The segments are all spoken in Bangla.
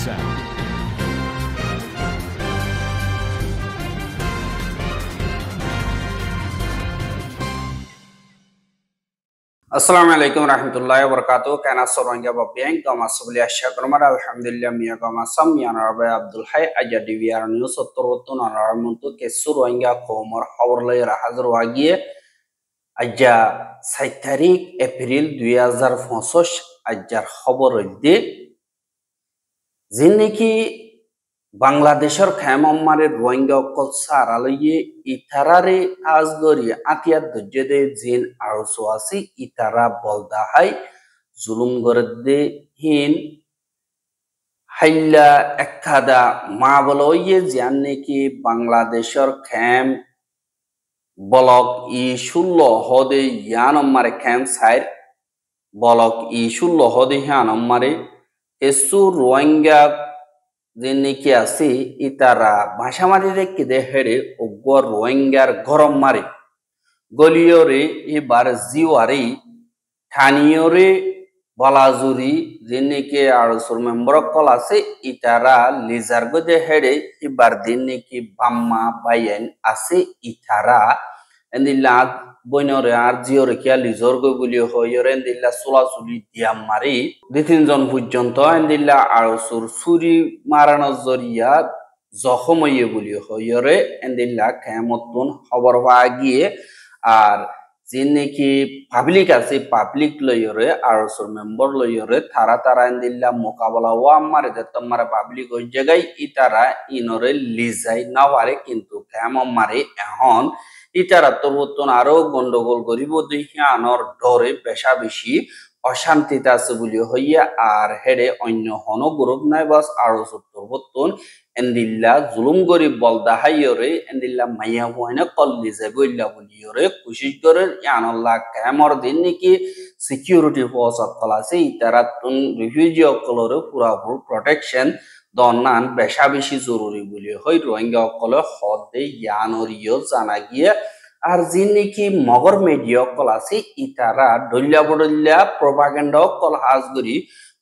sound. Assalamualaikum warahmatullahi wabarakatuh. Kana sorongya babiang kama subli asyakrumar alhamdulillah miya kama sam ya narabe Abdul Hay aja di biar news otorotun aramuntu ke surongya komor haurlay rahazur wagie aja 7 tarik April 2025 ajar খবর de জিন্নেকি বাংলাদেশের খেমাম্মারের রোহিঙ্গা অকল সারালয়ে ইতারারে আজগরি আতিয়ার দজ্জেদে জিন আরসো আসি ইতারা বলদাহাই জুলুম গরদে হিন হাইলা একাদা মা বলয়ে জান্নেকি বাংলাদেশের খেম বলক ই 16 হদে ইয়ানম্মারে খেম সাইর বলক ই 16 হদে ইয়ানম্মারে এসু রোহিঙ্গা জিন্নেকি আসি ইতারা ভাষামারি রেখে দে হেড়ে ওগর রোহিঙ্গার গরম মারে গলিয়রে এবার জিওয়ারি থানিয়রে বলাজুরি জিন্নেকি আড়সুর মেম্বর কল আছে ইতারা লিজার গদে হেড়ে এবার দিন্নেকি বাম্মা বাইন আছে ইতারা এন্দিল্লা বইনরে আর জিওরে কিয়া লিজর গই বলি হইরে এন্দিল্লা চলাচলি দিয়া মারি 2-3 জন পর্যন্ত এন্দিল্লা আড়সুর ছুরি মারানোর জরিয়া জখম হইয়ে বলি হইরে এন্দিল্লা কেমতন খবর পাওয়া গিয়ে আর জিন্নেকি পাবলিক আছে পাবলিক লইরে আড়সুর মেম্বর লইরে তারা এন্দিল্লা মোকাবেলা ও আমারে দে তোমার পাবলিক ওই জায়গায় ইতারা ইনরে লিজাই না পারে কিন্তু কেমন মারে এখন ইতারা তরবতন আরো গন্ডগোল করিব দেখিয়া আনর ডরে পেশা বেশি অশান্তিতে আছে বলি হইয়া আর হেডে অন্য হন গ্রুপ নাই বাস আরো তরবতন এন্দিল্লা জুলুম গরিব বলদা হাইয়রে এন্দিল্লা মাইয়া হইনা কল্লি যাবে বইলা বলিয়রে কোশিশ করে ইয়ানল্লাহ কেমর দিন নাকি সিকিউরিটি ফোর্স অকল আছে ইতারা তুন রিফিউজি অকলরে পুরাপুর প্রটেকশন দনান বেশা বেশি জরুরি বলি হই রোহিঙ্গা অকল হদে ইয়ানরিও জানা গিয়ে আর যিনি মগর মিডিয়া অকল আছে ইতারা ডল্লা বডল্লা প্রপাগান্ডা অকল হাজগরি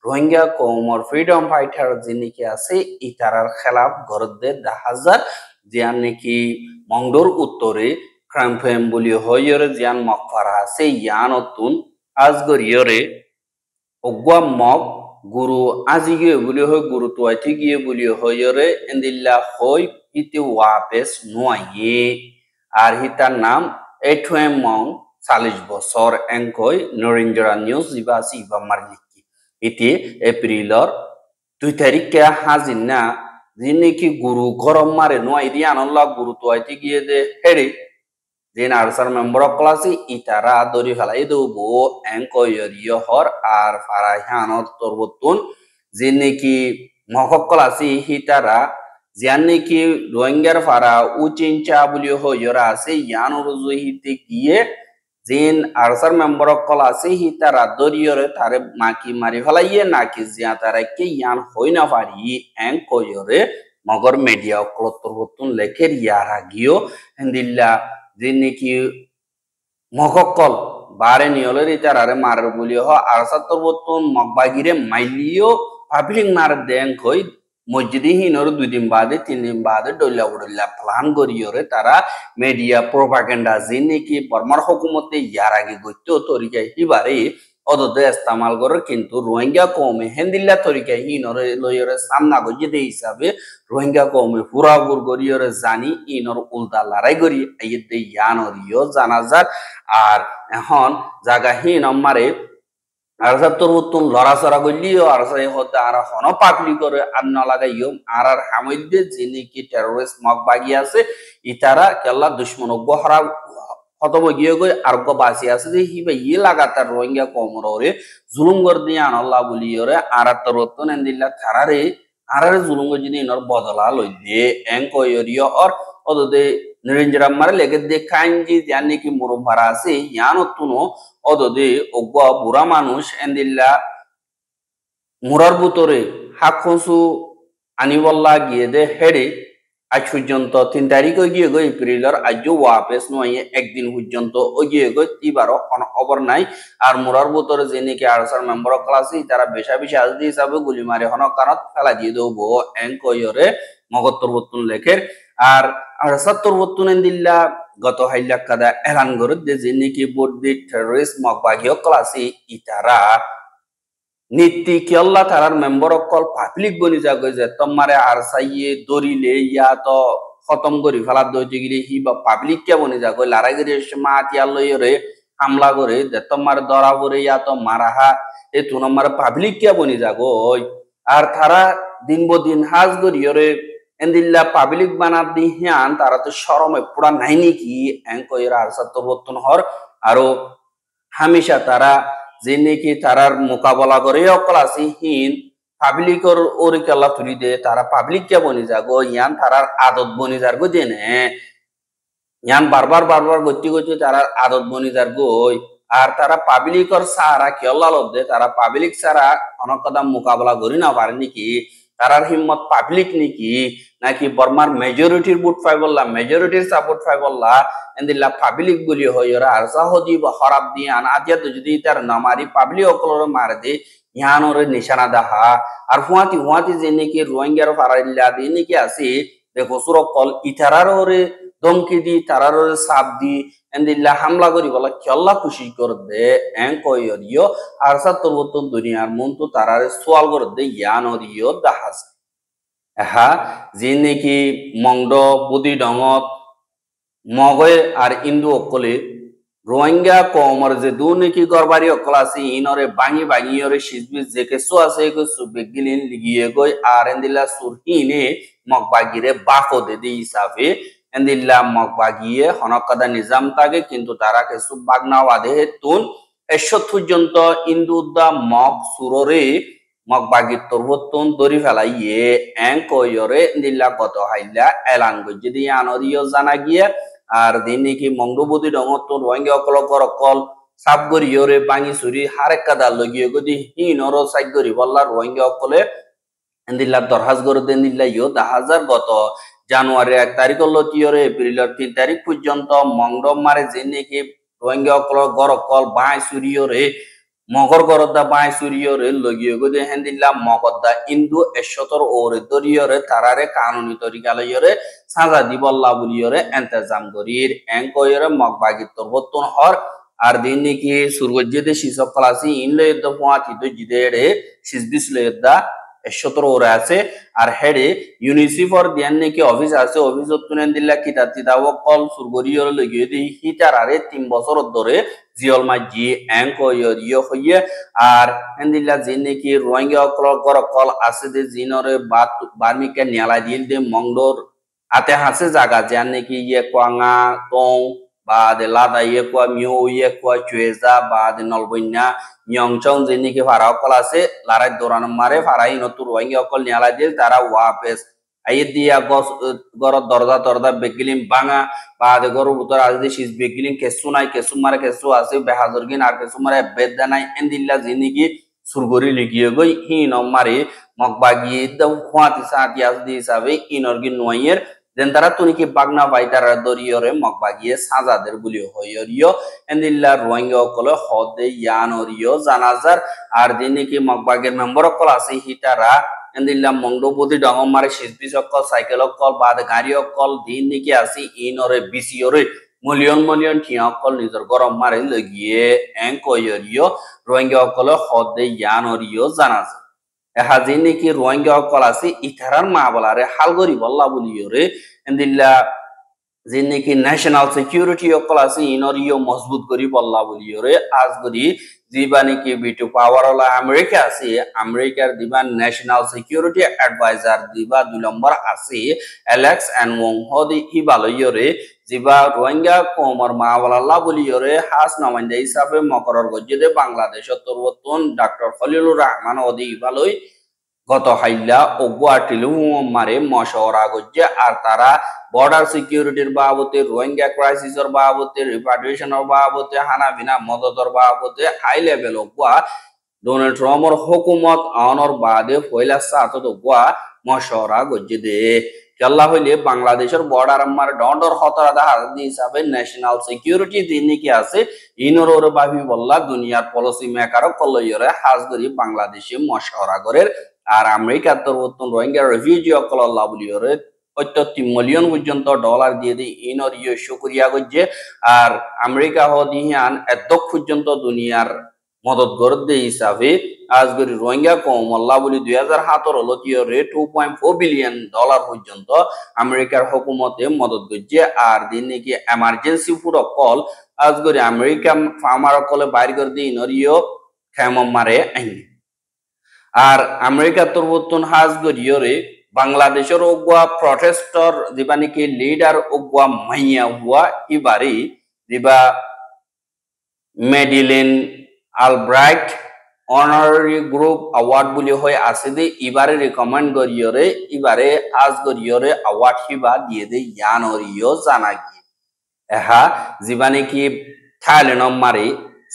রোহিঙ্গা কৌমর ফ্রিডম ফাইটার যিনি আছে ইতারার খেলাফ গরদে 10,000 জিয়ান নাকি মংডোর উত্তরে ক্রাইম বলি হইরে জিয়ান মকফারা আছে ইয়ানতুন আজগরিয়রে অগুয়া মগ গুরু আজি গিয়ে বলি হয় গুরু তোয়াইতে গিয়ে বলি হইরে এন্দিল্লা হই ইতে ওয়াপেস নোয়াইয়ে আর হিতার নাম এঠুয়েম মং 40 বছর এঙ্কই নরেন্দ্রা নিউজ জিবাসি ইবা মারলিকি ইতি এপ্রিলর 2 তারিখে হাজির না যিনি কি গুরু গরম মারে নোয়াই দিয়ে আনল্লা গুরু তোয়াইতে গিয়ে দে হেড়ে যেন আরসার মেম্বর ক্লাসি ইতারা দরি ফেলাই দেবো এঙ্কইয় হর আর ফারাইহানত তরবতুন যে নাকি মহক ক্লাসি হিতারা জিয়ান নাকি রোহিঙ্গার ফারা উচিনচা বলি হইরা আছে ইয়ান রুজুহিতে গিয়ে যেন আরসার মেম্বর ক্লাসি হিতারা দরিয়রে তারে মাকি মারি ফেলাইয়ে নাকি জিয়া তারা কে ইয়ান হই না পারি এঙ্কইয়রে মগর মিডিয়া ক্লতরবতুন লেখের ইয়ারা গিও হেন্দিল্লা যিনি কি মহকল বারে নিয়লের ইতারারে মারার বলি হ আর সাতবতন মগবাগিরে মাইলিও পাবলিক মার দেন কই মসজিদে হিনর 2 দিন বাদে 3 দিন বাদে ডল্লা উডল্লা প্ল্যান করিয়রে তারা মিডিয়া প্রপাগান্ডা যিনি কি বর্মার হুকুমতে ইয়ার আগে গইতো তরিকা হিবারে অদদে ইস্তেমাল করে কিন্তু রোহিঙ্গা কওমে হেন্দিল্লা তরিকা হিনরে লইরে সামনা গজিদে হিসাবে রোহিঙ্গা কওমে পুরাপুর গরিয়রে জানি ইনর উল্টা লড়াই করি আইতে ইয়ানরিও জানাজার আর এখন জায়গা হিন আমারে আর তরবতুন লড়াচড়া করলিও আর হতে আর হন পাবলি করে আর না লাগাইও আর হামইদে যিনি কি টেরোরিস্ট মগ বাগি আছে ইতারা কেল্লা দুশ্মন গহরা খতম গিয়ে গই আর গো বাসি আছে যে হিবে ইয়ে লাগাতার রোহিঙ্গা কমরে জুলুম কর দিয়ে আনল্লাহ বলিয়রে আর তরবতুন এন্দিল্লা থারারে আরারে জুলুম যদি ইনর বদলা লই দে এঙ্কইয়রিও আর অদদে নরেন্দ্রা মারে লেগে দে কাঞ্জি জানি কি মুরুম ভাড়া আছে ইয়ানতুনো অদদে ওগা বুড়া মানুষ এন্দিল্লা মুরার বুতরে হাকসু আনিবল্লা গিয়ে দে হেড়ে আজ পর্যন্ত 3 তারিখ গিয়ে গো এপ্রিলের আজও ওয়াপেস নয় একদিন পর্যন্ত গিয়ে গো এবারও কোনো খবর নাই। আর মোরার ভিতরে যে নাকি আরসার মেম্বার ক্লাসি তারা বেশা বেশি আজদি হিসাবে গুলি মারে হন কারণ ফেলা দিয়ে দেবো এঙ্কয়রে মগত্তর বর্তুন লেখের। আর আরসাত্তর বর্তুন দিল্লা গত হাইলা কাদা এলান করে যে নাকি বর্দি টেররিস্ট মগবাগীয় ক্লাসি ইতারা নীতি কিয়ল্লা তারার মেম্বার অকল পাবলিক বনি যাগৈ যে তোমারে আর সাইয়ে দরিলে ইয়া তো খতম করি ফেলা দইতে গিলে হি বা পাবলিক কে বনি যাগৈ লারাগিরি মা তিয়া লইরে হামলা করে যে তোমার ধরা পড়ে ইয়া তো মারাহা এ তু নম্বর পাবলিক কে বনি যাগৈ। আর তারা দিন দিন হাজ গরিয়রে এন্দিল্লা পাবলিক বানা দি হিয়ান তারা তো শরমে পুরা নাই নাকি এঙ্কইরা আর সত্তর বর্তন হর। আরো হামেশা তারা যে নাকি তারার মোকাবেলা করে অকল আছে হিন পাবলিকর ওরে কেলা তুলি দে তারা পাবলিক কে বনি যাগো ইয়ান তারার আদত বনি যার গো দেনে ইয়ান বারবার বারবার গতি গতি তারার আদত বনি যার গই। আর তারা পাবলিকর সারা কেলা লোভ দে তারা পাবলিক সারা অনেক কদম মোকাবেলা করি না পারে নাকি তারার হিম্মত পাবলিক নাকি নাকি বর্মার মেজরিটির ভোট পাই বললা মেজরিটির সাপোর্ট পাই বললা এন্দিল্লা পাবলিক বলি হয় ওরা আর সাহদি বা খরাব দিয়ে আন আদিয়া তো যদি তার নামারি পাবলিক অকলরে মার দে ইহান ওরে নিশানা দাহা। আর হুয়াতি যে নাকি রোহিঙ্গার ফারাইল্লা দিয়ে নাকি আছে দেখো সুরকল ইতারার ওরে ধমকি দি তারার ওরে সাপ দি এন্দিল্লা হামলা করি বলা কেল্লা খুশি করে দে এং কইরিও আর সাত্তর বর্তন দুনিয়ার মন তো তারারে সোয়াল করে দে ইয়ান ওরিও দাহাজ। হা যে নাকি মংড বুদি ডঙত মগয় আর ইন্দু অকলে রোহিঙ্গা কমর যে দু নাকি গরবারি অকল আছে ইনরে বাঙি বাঙিয়রে সিজবি যে কেসো আছে কেসো বেগিলিন লিগিয়ে গই আর এন্দিল্লা সুরহিনে মগবাগিরে বাকো দে দি হিসাবে এন্দিল্লা মগবাগিয়ে হনকাদা নিজাম তাকে কিন্তু তারা কেসো বাগনা ওয়াদে তুন এসব পর্যন্ত ইন্দুদা মগ সুররে মগবাগির তরবতন দরি ফেলাইয়ে এং কইরে এন্দিল্লা গত হাইলা এলান গজ্জি দিয়ে আনরিও জানা গিয়ে। আর দিন নাকি মংডবতী ডঙত রোহিঙ্গা অকল অকল সাপ গরিয়রে বাঙি চুরি হারেক কাদা লগিয়ে গদি হিনর সাইক গরি বল্লা রোহিঙ্গা অকলে এন্দিল্লা দরহাজ করে দেন দিল্লা ইয় 10,000 গত জানুয়ারি 1 তারিখ লতিয়রে এপ্রিলের 3 তারিখ পর্যন্ত মংডম মারে যে নাকি রোহিঙ্গা অকল গর অকল বাই চুরিয়রে মগর গরদা বাই চুরিয়রে লগিয়ে গদি হেন্দিল্লা মগদা ইন্দু এশতর ওরে দরিয়রে তারারে কানুনি তরিকালয়রে সাজা দিবল্লা বলিয়রে এন্তেজাম করির এঙ্কয়রে মগবাগির তরবতন হর। আর দিন নাকি সুরগজ্জেদে শিসক ক্লাসি ইন লয়েদ ফুয়াতি তো জিদেড়ে শিসবিস লয়েদা এশতর ওরে আছে। আর হেডে ইউনিসিফর দিয়ান নাকি অফিস আছে অফিস তুনেন দিল্লা কিতাব তিতাব কল সুরগরিয়র লগিয়ে দি হিটার আরে 3 বছর ধরে জিয়ল মাজি এঙ্কয়রিয় হইয়ে। আর এন্দিল্লা যে নাকি রোহিঙ্গা অকল কল আছে দে জিনরে বার্মিকে নিয়ালা দিল দে মংডোর আতে হাসে জায়গা যান নাকি ইয়ে কোয়াঙা টং বা দে লাদা ইয়ে কোয়া মিও ইয়ে কোয়া চুয়েজা বা দে নলবন্যা নিয়ংচং যে নাকি ফারা অকল আছে লারাই দৌড়ান মারে ফারাই নতুন রোহিঙ্গা অকল নিয়ালা দিল তারা ওয়াপেস আইয়ে দিয়া গরত দরজা দরজা বেগিলিম বাঙা বা দে গরুর ভিতর আজ দিয়ে শীষ বেগিলিম কেসু নাই কেসু মারে কেসু আছে বেহাজর গিন আর কেসু মারে বেদা নাই এন্দিল্লা যে নাকি সুরগরি লিগিয়ে গই হিন মারে মগবাগি দম খুয়াতি সাতি আজ দি হিসাবে ইনরগি নয়ের দেন তারা তুনি কি বাগনা বাইতারা দরিয়রে মগবাগিয়ে সাজাদের বলি হইরিও এন্দিল্লা রোহিঙ্গা অকলে হদে ইয়ানরিও জানাজার। আর দিন নাকি মগবাগের মেম্বার অকল আছে হিতারা এন্দিল্লা মংডবতী ডঙম মারে শিসবিস অকল সাইকেল অকল বা গাড়ি অকল দিন নাকি আছে ইনরে বিসিয়রে মিলিয়ন ঠিয়া অকল নিজের গরম মারে লগিয়ে এঙ্কয়রিও রোহিঙ্গা অকলে হদে ইয়ানরিও জানাজার। হাজি নাকি রোহিঙ্গা অকল আছে ইথারার মা বলারে হালগরি বল্লা বলিয়রে এন্দিল্লা যে নাকি ন্যাশনাল সিকিউরিটি অকল আছে ইনরিও মজবুত করি বল্লা বলিয়রে আজ করি দিবা নাকি বিটু পাওয়ার ওলা আমেরিকা আছে আমেরিকার দিবা ন্যাশনাল সিকিউরিটি অ্যাডভাইজার দিবা 2 নম্বর আছে অ্যালেক্স এন্ড ওং হদি হিবালয়রে জিবা রোহিঙ্গা কোমর মাওলাল্লা বলিয়রে হাস নমাইন্দা হিসাবে মকরর গজ্জেদে বাংলাদেশের তরবতন ডক্টর খলিলুর রহমান হদি হিবালয় গত হাইলা ও গুয়াহাটিলু মারে মশওয়ারা গজ্জে। আর তারা বর্ডার সিকিউরিটির বাবতে রোহিঙ্গা ক্রাইসিসের বাবতে রিপাট্রিয়েশনের বাবতে হানাবিনা মদতর বাবতে হাই লেভেল গুয়া ডোনাল্ড ট্রাম্পর হুকুমত আনর বাদে পয়লা সাত গুয়া মশওয়ারা গজ্জে দে। কেল্লা হইলে বাংলাদেশের বর্ডার আমার ডর হতরা দাহার হিসাবে ন্যাশনাল সিকিউরিটি দিন নাকি আছে ইনর ওরে ভাবি বললা দুনিয়ার পলিসি মেকার কলইরে হাজ করি বাংলাদেশে মশওয়ারা করে আর আমেরিকার তরফ রোহিঙ্গা রেফিউজি অকল্লা বলিওরে ৩ মিলিয়ন পর্যন্ত ডলার দিয়ে দিয়ে ইনর ইয়ে শুক্রিয়া করছে আর আমেরিকা হদিহান এত পর্যন্ত দুনিয়ার মদত গড়ে হিসাবে আজগরি রোহিঙ্গা কমল্লা বলি 2017 লতীয় রে $2.4 বিলিয়ন পর্যন্ত আমেরিকার হুকুমতে মদত করছে আর দিন নাকি এমার্জেন্সি পুরো কল আজগরি আমেরিকা ফার্মার কলে বাইর করে দিয়ে ইনরিও খেম মারে আইনি আর আমেরিকা তরবতন হাজগরিয়রে বাংলাদেশের ওগুয়া প্রটেস্টর যেবা নাকি লিডার ওগুয়া মাইয়া হুয়া ইবারে যেবা Madeleine Albright honorary group award বলি হয়ে আছে দে এবারে রিকমেন্ড করিয়রে এবারে আজ করিয়রে অ্যাওয়ার্ড হিবা দিয়ে দে ইয়ানরিও জানা গিয়ে এহা যেবা নাকি থাইল্যান্ড মারে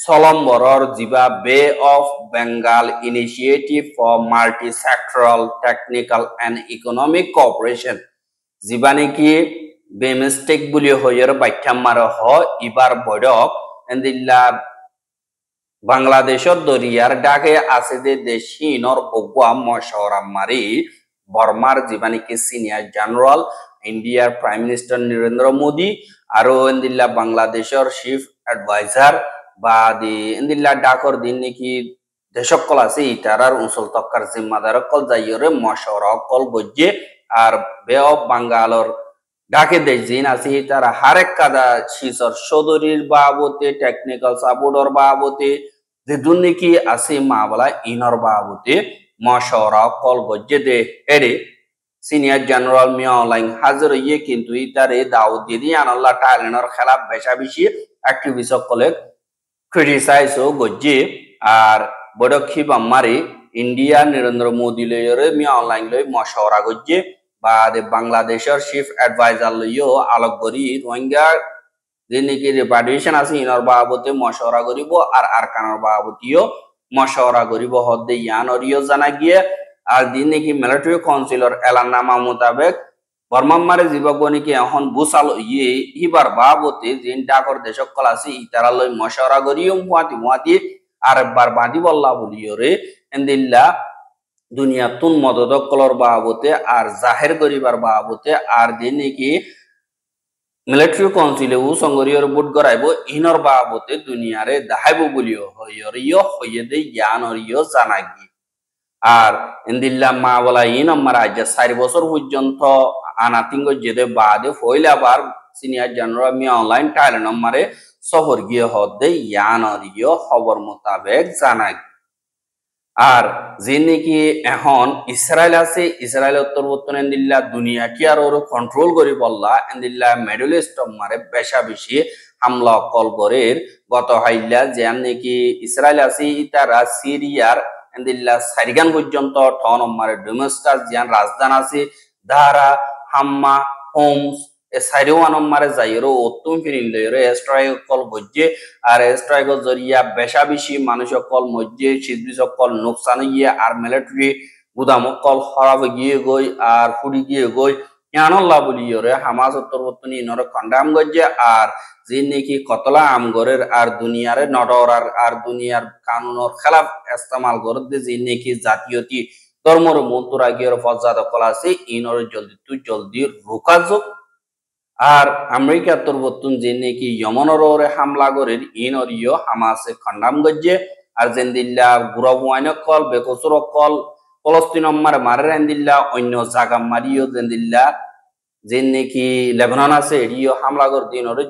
সলম্বরর যিবা bay of Bengal initiative for multi sectoral technical and economic cooperation যিবা নাকি বেমিস্টেক বলি হইয়ের ব্যাখ্যা মারা হ ইবার বৈঠক এন্দিল্লা বাংলাদেশের দরিয়ার ডাকে আছে যে দেশিনর ওগুয়া মশওয়ারা মারি বর্মার যিবা নাকি সিনিয়র জেনারেল ইন্ডিয়ার প্রাইম মিনিস্টার নরেন্দ্র মোদী আরো এন্দিল্লা বাংলাদেশের চিফ অ্যাডভাইজার বা দি এন্দিল্লা ডাকর দিন নাকি দেশকল আছে ইতারার অঞ্চল তক্কার জিম্মাদার কল যাইরে মশওয়ারা কল গজ্জে আর বে অফ বাঙ্গালর ডাকে দেশ জিন আছে তারা হারেক কাদা শিসর সদরির বাবতে টেকনিক্যাল সাপোর্টর বাবতে যে দুর্নীতি আছে মা বলা ইনর বাবতে মশওয়ারা কল গজ্জে দে এরে সিনিয়র জেনারেল মিয়াওলাইন হাজির ইয়ে কিন্তু ইতারে দাউদ দিয়ে আনাল্লাহ টাইলেন্ডর খেলা বেশা বেশি অ্যাক্টিভিস্ট কলে ক্রিটিসাইজ ও গজ্জে আর বড়ক্ষি বাম্মারে ইন্ডিয়া নরেন্দ্র মোদী লইরে মিয়াওলাইন লই মশওয়ারা গজ্জে বা বাংলাদেশের চিফ অ্যাডভাইজার লইও আলোক করি রোহিঙ্গা যে নাকি রিপার্টিশন আছে ইনর বাবতে মশওয়ারা করিব আর আরকানর বাবতিও মশওয়ারা করিব হদ্দে ইয়ানরিও জানা গিয়ে আর দিন নাকি মিলিটারি কাউন্সিলর এলানামা মোতাবেক বর্মাম্মারে জীবগণিকে এখন বুসাল ইয়ে ইবার বাবতে জিন ডাকর দেশকল আছে ইতারা লই মশওয়ারা করিও মুয়াতি আর একবার বাঁধি বল্লা বলিওরে এন্দিল্লা দুনিয়া তুন মদত কলর বাবতে আর জাহের করিবার বাবতে আর দিন নাকি মিলিটারি কাউন্সিলে ও সংগরিয়র বুট গড়াইব ইনর বাবতে দুনিয়ারে দাহাইব বলিও হইয়রিও হইয়ে দে জ্ঞানরিও জানাগি আর ইন্দিল্লা মা বলা ইন আমার আজ 4 বছর পর্যন্ত আনাতিঙ্গ যেতে বাদে ফইলাবার সিনিয়র জেনারেল মি অনলাইন টাইলেন্ড আমারে শহর গিয়ে হদে জ্ঞানরিও খবর মোতাবেক জানাগি আর যে নাকি এখন ইসরায়েল আছে ইসরায়েল উত্তরবর্তন এন্দিল্লা দুনিয়া কি আর ওর কন্ট্রোল করি বললা এন্দিল্লা মিডল ইস্ট মারে বেশা বেশি হামলা কল করের গত হাইল্লা যে নাকি ইসরায়েল আছে তারা সিরিয়ার এন্দিল্লা সারিগান পর্যন্ত ঠন মারে ডোমেস্টাস জিয়ান রাজধান আছে দারা হাম্মা হোমস সাইরোয়ান মারে যাইরো অত্যম ফিরিন লইরে স্ট্রাইক কল গজ্জে আর স্ট্রাইকের জরিয়া বেশা বেশি মানুষ কল মধ্যে সিজবিস কল নোকসান গিয়ে আর মিলিটারি গুদাম কল খারাপ গিয়ে গই আর ফুড়ি গিয়ে গই ইয়ানল্লাহ বলিয়রে হামাস উত্তরবর্তনী নর কন্ডাম গজ্জে আর যে নাকি কতলা আমগরের আর দুনিয়ারে নডর আর দুনিয়ার কানুনের খেলাফ ইস্তেমাল করতে যে নাকি জাতীয়তি ধর্মর মন্ত্রা গিয়ে ফজাদ কল আছে ইনর জলদি রোকাজক আর আমেরিকা তরবতুন যে নাকি ইয়মনরে হামলা করে ইনরিও হামাসে খন্ডাম গজ্জে আর জেন্দিল্লা গুরবাইন কল বেকসুর কল ফলস্তিন মারে রেন্দিল্লা অন্য জায়গা মারিও জেন্দিল্লা যে নাকি লেবানন আছে এরিও হামলা করে দিনরে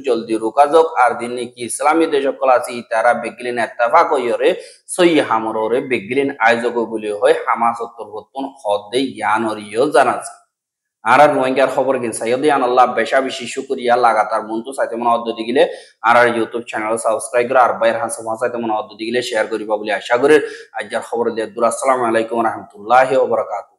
জলদি রোকাজক আর দিন নাকি ইসলামী দেশ কল আছে তারা বেগলিন ইত্তেফাক হইরে সই হামররে বেগলিন আয়োজক বলি হয় হামাস তরবতুন হদে ইয়ানরিও জানাছে আর রোহিঙ্গার খবর কিন সাইয়দি আনাল্লাহ বেশা বেশি শুকরিয়া লাগাতার মন্তু চাইতে মনে অদ্দতি গিলে আর ইউটিউব চ্যানেল সাবস্ক্রাইব করে আর বাইর হাসা চাইতে মনে অদ্দতি গিলে শেয়ার করিবা বলে আশা করি আজকের খবর দিয়ে আসসালামু আলাইকুম ওয়া রাহমাতুল্লাহি ওয়া বারাকাতুহু।